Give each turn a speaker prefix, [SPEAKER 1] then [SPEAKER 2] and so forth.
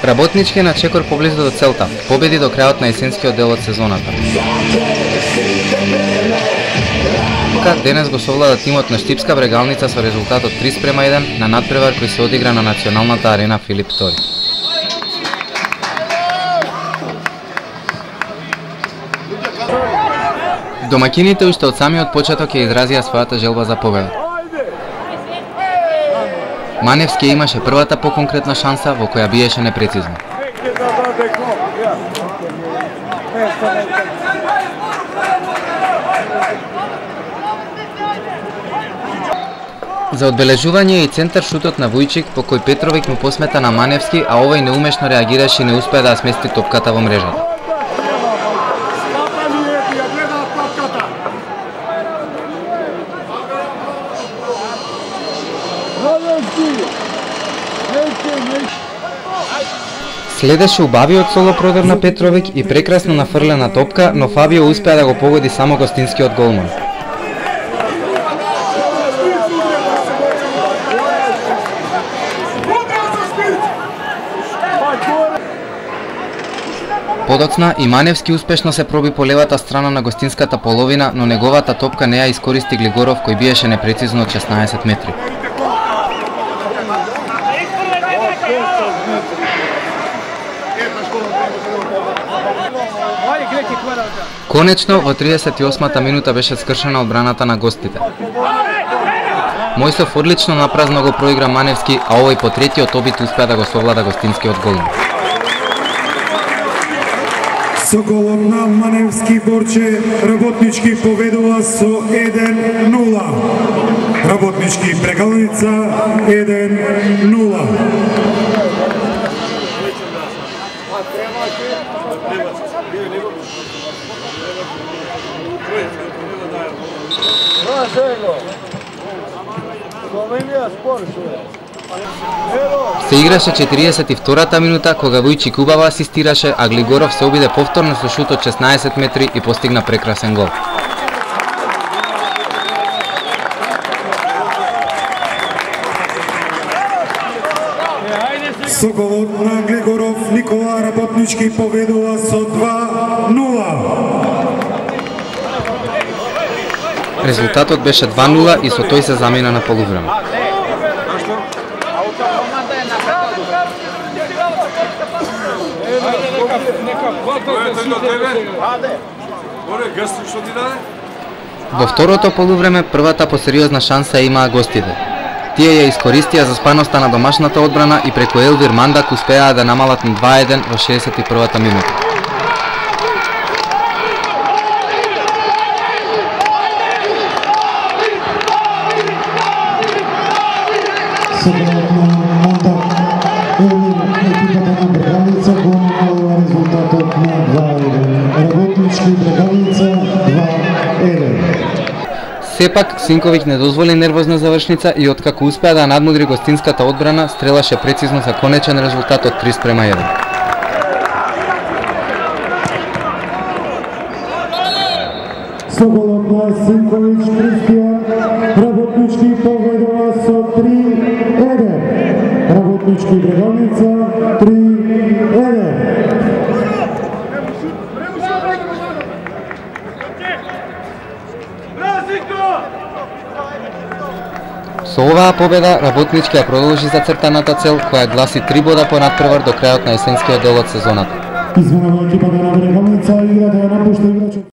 [SPEAKER 1] Работнички на чекор поблизу до целта, победи до крајот на есенскиот дел од сезоната. Денес го совлада тимот на Штипска Брегалница со резултатот 3:1 на надпревар кој се одигра на националната арена Филип II. Домаќините уште од самиот почеток ја изразија својата желба за победа. Маневски имаше првата поконкретна шанса во која биеше непрецизно. За одбележување и центар шутот на Вујчик по кој Петровик му посмета на Маневски, а овој неумешно реагираше и не успеа да смести топката во мрежата. Следеше убавиот соло продор на Петровик и прекрасно нафрлена топка, но Фабио успеа да го погоди само гостинскиот голман. Подоцна и Маневски успешно се проби по левата страна на гостинската половина, но неговата топка не ја искористи Глигоров кој биеше непрецизно од 16 метри. Конечно, во 38-та минута беше скршена одбраната на гостите. Мојсов одлично напразно го проигра Маневски, а овој по третиот обид успеа да го совлада гостинскиот голман.
[SPEAKER 2] Со голом на Маневски Борче, Работнички победува со 1:0. Работнички Брегалница 1:0.
[SPEAKER 1] Се играше 42-та минута кога Вујчик убаво асистираше, а Глигоров се обиде повторно со шут од 16 метри и постигна прекрасен гол.
[SPEAKER 2] Со голот на Глигоров Никола Работнички победува со 2:0.
[SPEAKER 1] Резултатот беше 2:0 и со тој се замена на полувреме. Во второто полувреме првата посериозна шанса имаа гостите. Тие ја искористија за спаноста на домашната одбрана и преку Елвир Мандак успеаа да намалат на 2:1 во 61-та минута.
[SPEAKER 2] Резултатот на 2:1. Работнички Брегалница 2:1.
[SPEAKER 1] Сепак, Синковиќ не дозволи нервозна завршница и откако успеа да надмудри гостинската одбрана, стрелаше прецизно за конечен резултат од 3:1.
[SPEAKER 2] Со голот на Синковиќ Кристијан, Работнички победува со 3:1. Работнички Брегалница 3:1.
[SPEAKER 1] Со оваа победа, Работнички ја продолжи зацртаната цел, која гласи 3 бода по надпревар до крајот на есенскиот дел од сезоната.
[SPEAKER 2] Извинува екипата на Брегалница, играта ја напушта играчот.